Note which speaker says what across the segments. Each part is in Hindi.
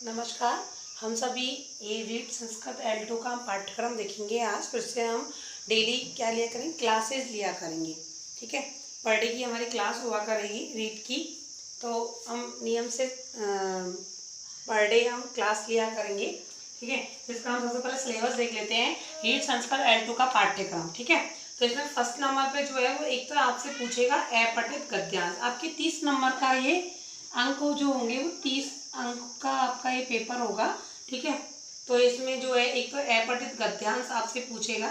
Speaker 1: नमस्कार। हम सभी ये रीड संस्कृत L2 का पाठ्यक्रम देखेंगे। आज फिर से हम डेली क्या लिया करेंगे, क्लासेस लिया करेंगे। ठीक है, पर डे की हमारी क्लास हुआ करेगी रीड की। तो हम नियम से पर डे हम क्लास लिया करेंगे। ठीक है, जिसका हम सबसे पहले सिलेबस देख लेते हैं। रीड संस्कृत L2 का पाठ्यक्रम। ठीक है, तो इसमें फर्स्ट नंबर पे जो है वो एक तो आपसे पूछेगा अपठित गद्यांश। आपके 30 नंबर का ये अंक जो होंगे वो 30 अंक का आपका ये पेपर होगा। ठीक है, तो इसमें जो है एक तो अपठित गद्यांश आपसे पूछेगा।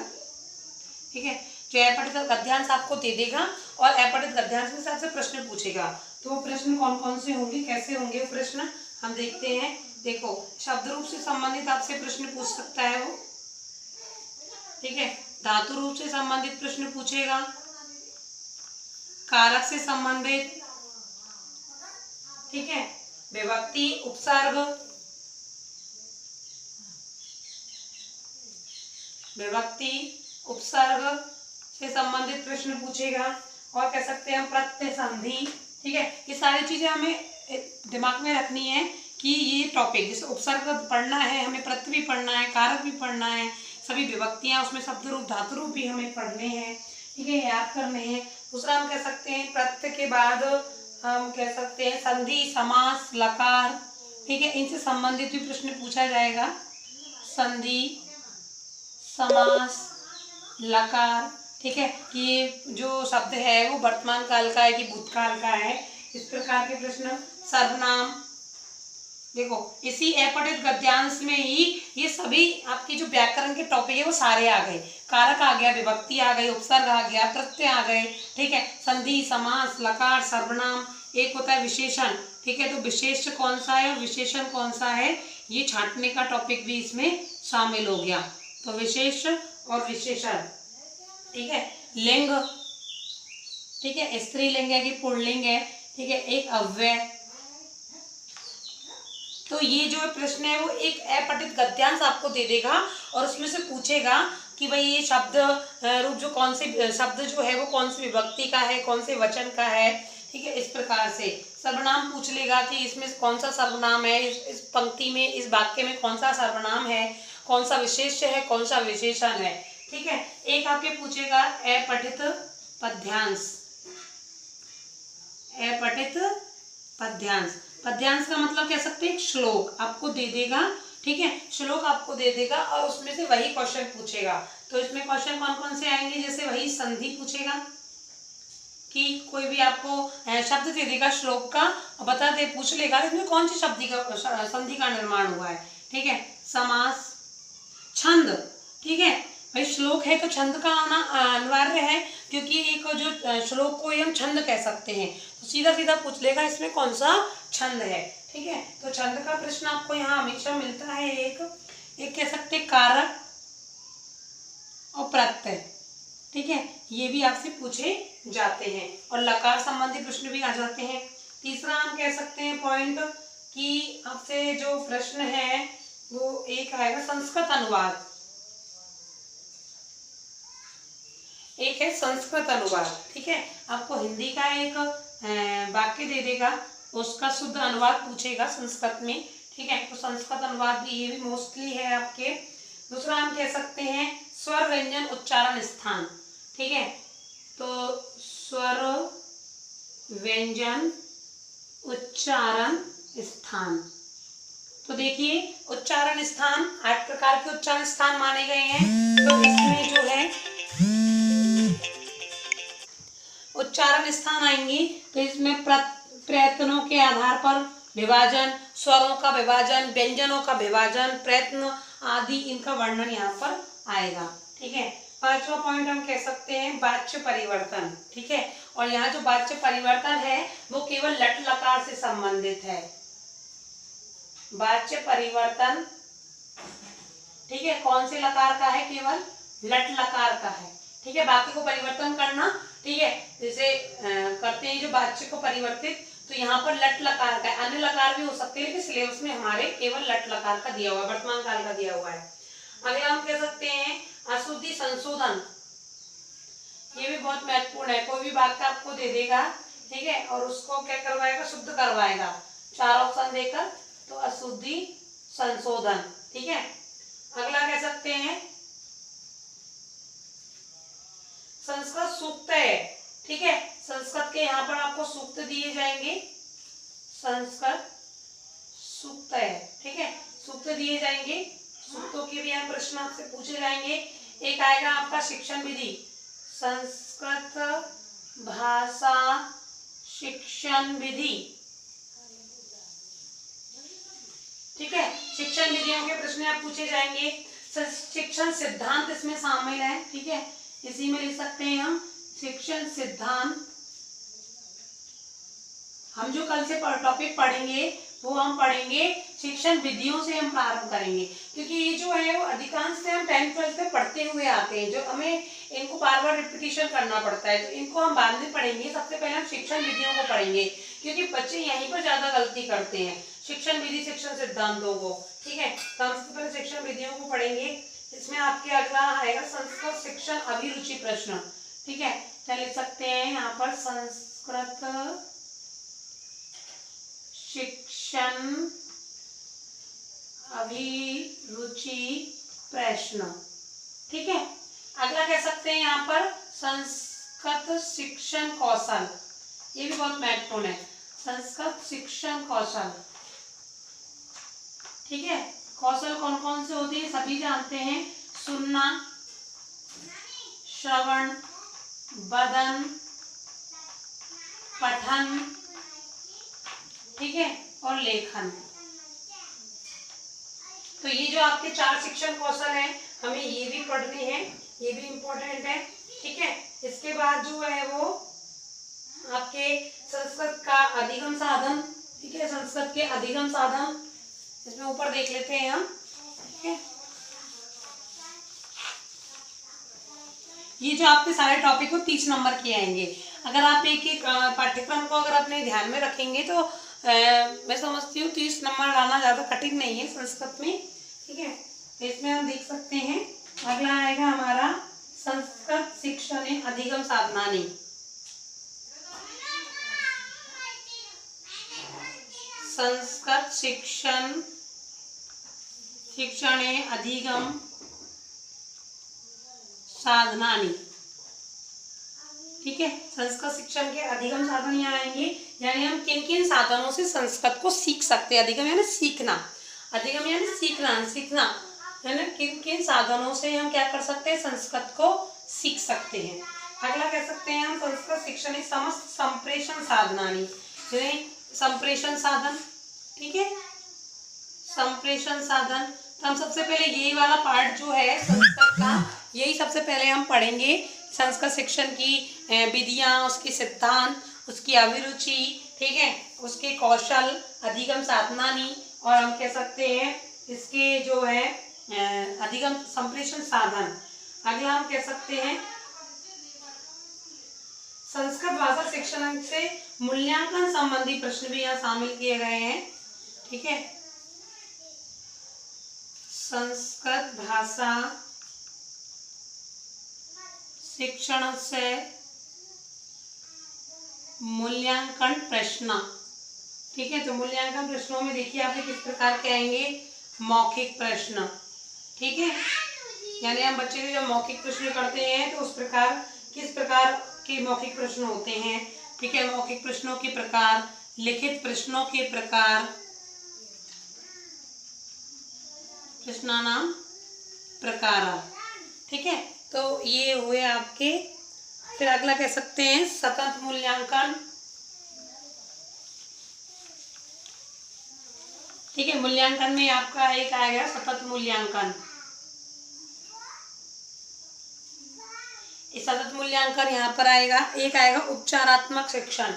Speaker 1: ठीक है, जो अपठित गद्यांश आपको दे देगा और अपठित गद्यांश में से आपसे प्रश्न पूछेगा। तो वो प्रश्न कौन कौन से होंगे, कैसे होंगे वो प्रश्न हम देखते हैं। देखो, शब्द रूप से संबंधित आपसे प्रश्न पूछ सकता है वो। ठीक है, धातु रूप से संबंधित प्रश्न पूछेगा, कारक से संबंधित, ठीक है, विभक्ति, उपसर्ग, विभक्ति उपसर्ग से संबंधित प्रश्न पूछेगा। और कह सकते हैं हम प्रत्यय, संधि। ठीक है, ये सारी चीजें हमें दिमाग में रखनी है कि ये टॉपिक, जैसे उपसर्ग पढ़ना है हमें, प्रत्यय भी पढ़ना है, कारक भी पढ़ना है, सभी विभक्तियां उसमें शब्द रूप धातु रूप भी हमें पढ़ने हैं। ठीक है, याद करने हैं। दूसरा हम कह सकते हैं प्रत्यय के बाद हम कह सकते हैं संधि, समास, लकार। ठीक है, इनसे संबंधित भी प्रश्न पूछा जाएगा। संधि, समास, लकार। ठीक है, कि जो शब्द है वो वर्तमान काल का है कि भूतकाल का है, इस प्रकार के प्रश्न। सर्वनाम, देखो इसी अपठित गद्यांश में ही ये सभी आपकी जो व्याकरण के टॉपिक है वो सारे आ गए। कारक आ गया, विभक्ति आ गई, उपसर्ग आ गया, प्रत्यय आ गए। ठीक है, संधि, समास, लकार, सर्वनाम। एक होता है विशेषण। ठीक है, तो विशेष कौन सा है और विशेषण कौन सा है, ये छांटने का टॉपिक भी इसमें शामिल हो गया। तो विशेष और विशेषण। ठीक है, लिंग, ठीक है, स्त्रीलिंग है कि पुल्लिंग है। ठीक है, एक अव्यय। तो ये जो प्रश्न है वो एक अपठित गद्यांश आपको दे देगा और उसमें से पूछेगा कि भाई ये शब्द रूप जो कौन से शब्द जो है वो कौन सी विभक्ति का है, कौन से वचन का है। ठीक है, इस प्रकार से सर्वनाम पूछ लेगा कि इसमें कौन सा सर्वनाम है, इस पंक्ति में, इस वाक्य में कौन सा सर्वनाम है, कौन सा विशेष्य है, कौन सा विशेषण है। ठीक है, एक आपके पूछेगा अपठित पद्यांश। अपठित पद्यांश, पद्यांश का मतलब कह सकते हैं श्लोक आपको दे देगा। ठीक है, श्लोक आपको दे देगा और उसमें से वही क्वेश्चन पूछेगा। तो इसमें क्वेश्चन कौन कौन से आएंगे, जैसे वही संधि पूछेगा कि कोई भी आपको शब्द दे देगा श्लोक का और बता दे, पूछ लेगा इसमें कौन सी संधि का निर्माण हुआ है। ठीक है, समास, छंद। ठीक है, भाई श्लोक है तो छंद का आना अनिवार्य है, क्योंकि एक जो श्लोक को हम छंद कह सकते हैं। तो सीधा सीधा पूछ लेगा इसमें कौन सा छंद है। ठीक है, तो छंद का प्रश्न आपको यहाँ हमेशा मिलता है। एक कह सकते हैं कारक और प्रत्यय। ठीक है, ये भी आपसे पूछे जाते हैं और लकार संबंधी प्रश्न भी आ जाते हैं। तीसरा हम कह सकते हैं पॉइंट कि आपसे जो प्रश्न है वो एक आएगा संस्कृत अनुवाद। एक है संस्कृत अनुवाद। ठीक है, आपको हिंदी का एक वाक्य दे देगा, उसका शुद्ध अनुवाद पूछेगा संस्कृत में। ठीक है, तो संस्कृत अनुवाद भी, ये भी मोस्टली है आपके। दूसरा हम कह सकते हैं स्वर व्यंजन उच्चारण स्थान। ठीक है, तो स्वर व्यंजन उच्चारण स्थान। तो देखिए उच्चारण स्थान 8 प्रकार के उच्चारण स्थान माने गए हैं। तो इसमें जो है उच्चारण स्थान आएंगे, तो इसमें प्रयत्नों के आधार पर विभाजन, स्वरों का विभाजन, व्यंजनों का विभाजन, प्रयत्न आदि, इनका वर्णन यहाँ पर आएगा। ठीक है, पांचवा पॉइंट हम कह सकते हैं वाच्य परिवर्तन। ठीक है, और यहाँ जो वाच्य परिवर्तन है वो केवल लट लकार से संबंधित है। वाच्य परिवर्तन, ठीक है, कौन से लकार का है, केवल लट लकार का है। ठीक है, बाकी को परिवर्तन करना, ठीक है, जैसे करते हैं जो वाच्य को परिवर्तित, तो यहाँ पर लट लकार का है, अन्य लकार भी हो सकते हैं, लेकिन सिलेबस में हमारे केवल लट लकार का दिया हुआ है, वर्तमान काल का दिया हुआ है। अगला हम कह सकते हैं अशुद्धि संशोधन। ये भी बहुत महत्वपूर्ण है। कोई भी वाक्य आपको दे देगा, ठीक है, और उसको क्या करवाएगा, शुद्ध करवाएगा। 4 ऑप्शन देकर, तो अशुद्धि संशोधन। ठीक है, अगला कह सकते हैं संस्कृत सूक्त है। ठीक है, संस्कृत के यहाँ पर आपको सूक्त दिए जाएंगे, संस्कृत सूक्त है। ठीक है, सूक्त दिए जाएंगे, सूक्तों के भी यहाँ प्रश्न आपसे पूछे जाएंगे। एक आएगा आपका शिक्षण विधि, संस्कृत भाषा शिक्षण विधि। ठीक है, शिक्षण विधियों के प्रश्न आप पूछे जाएंगे। शिक्षण सिद्धांत इसमें शामिल है। ठीक है, इसी में लिख सकते हैं हम शिक्षण सिद्धांत। हम जो कल से टॉपिक पढ़ेंगे वो हम पढ़ेंगे शिक्षण विधियों से हम प्रारंभ करेंगे, क्योंकि ये जो है वो अधिकांश से हम 10th 12th में पढ़ते हुए आते हैं, जो हमें इनको बार बार रिपीटिशन करना पड़ता है, तो इनको हम बाद में पढ़ेंगे। सबसे पहले हम शिक्षण विधियों को पढ़ेंगे, क्योंकि बच्चे यहीं पर ज्यादा गलती करते हैं, शिक्षण विधि शिक्षण सिद्धांतों को। ठीक है, तो हम सबसे पहले शिक्षण विधियों को पढ़ेंगे। इसमें आपके अगला आएगा संस्कृत शिक्षण अभिरुचि प्रश्न। ठीक है, तो लिख सकते हैं यहाँ पर संस्कृत शिक्षण अभिरुचि प्रश्न। ठीक है, अगला कह सकते हैं यहाँ पर संस्कृत शिक्षण कौशल, ये भी बहुत महत्वपूर्ण है, संस्कृत शिक्षण कौशल। ठीक है, कौशल कौन कौन से होते हैं सभी जानते हैं, सुनना, श्रवण, बदन, पठन, ठीक है, और लेखन। तो ये जो आपके 4 शिक्षण कौशल हैं, हमें ये भी पढ़ने हैं, ये भी इम्पोर्टेंट है। ठीक है, इसके बाद जो है वो आपके संस्कृत का अधिगम साधन। ठीक है, संस्कृत के अधिगम साधन, इसमें ऊपर देख लेते हैं हम। ठीक है, ये जो आपके सारे टॉपिक को 30 नंबर के आएंगे। अगर आप एक एक पाठ्यक्रम को अगर अपने ध्यान में रखेंगे तो मैं समझती हूँ 30 नंबर लाना ज़्यादा कठिन नहीं है संस्कृत में। ठीक है, तो इसमें हम देख सकते हैं अगला आएगा हमारा संस्कृत शिक्षण अधिगम साधनानि। संस्कृत शिक्षण अधिगम साधनानि। ठीक है, संस्कृत शिक्षण के अधिगम साधन यहाँ आएंगे, यानी हम किन किन साधनों से संस्कृत को सीख सकते हैं। अधिगम यानी सीखना, अधिगम यानी सीखना है ना, किन किन साधनों से हम क्या कर सकते हैं, संस्कृत को सीख सकते हैं। अगला कह सकते हैं हम संस्कृत शिक्षण समस्त संप्रेषण साधनानि, संप्रेषण साधन। ठीक है, संप्रेषण साधन, तो हम सबसे पहले यही वाला पार्ट जो है संस्कृत का, यही सबसे पहले हम पढ़ेंगे। संस्कृत शिक्षण की विधियाँ, उसके सिद्धांत, उसकी अभिरुचि, ठीक है, उसके कौशल, अधिगम साधनानि, और हम कह सकते हैं इसके जो है अधिगम संप्रेषण साधन। अगला हम कह सकते हैं संस्कृत भाषा शिक्षण से मूल्यांकन संबंधी प्रश्न भी यहाँ शामिल किए गए हैं। ठीक है, संस्कृत भाषा शिक्षण से मूल्यांकन प्रश्न। ठीक है, तो मूल्यांकन प्रश्नों में देखिए आपके किस प्रकार के आएंगे, मौखिक प्रश्न। ठीक है, यानी हम बच्चे को जब मौखिक प्रश्न करते हैं तो उस प्रकार किस प्रकार के मौखिक प्रश्न होते हैं। ठीक है, मौखिक प्रश्नों के प्रकार, लिखित प्रश्नों के प्रकार, प्रश्नानाम प्रकार। ठीक है, तो ये हुए आपके। फिर अगला कह सकते हैं सतत मूल्यांकन। ठीक है, मूल्यांकन में आपका एक आएगा सतत मूल्यांकन। इस सतत मूल्यांकन यहाँ पर आएगा, एक आएगा उपचारात्मक शिक्षण।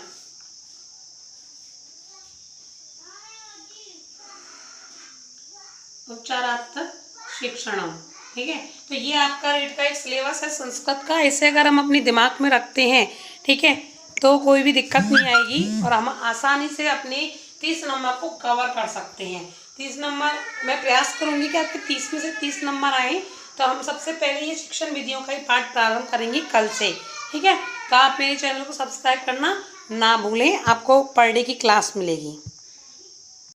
Speaker 1: उपचारात्मक शिक्षण। ठीक है, तो ये आपका रीट का एक सिलेबस है संस्कृत का। इसे अगर हम अपने दिमाग में रखते हैं, ठीक है, तो कोई भी दिक्कत नहीं आएगी और हम आसानी से अपने 30 नंबर को कवर कर सकते हैं। 30 नंबर मैं प्रयास करूंगी कि आपके 30 में से 30 नंबर आए। तो हम सबसे पहले ये शिक्षण विधियों का ही पाठ प्रारंभ करेंगे कल से। ठीक है, तो आप मेरे चैनल को सब्सक्राइब करना ना भूलें, आपको पर डे की क्लास मिलेगी।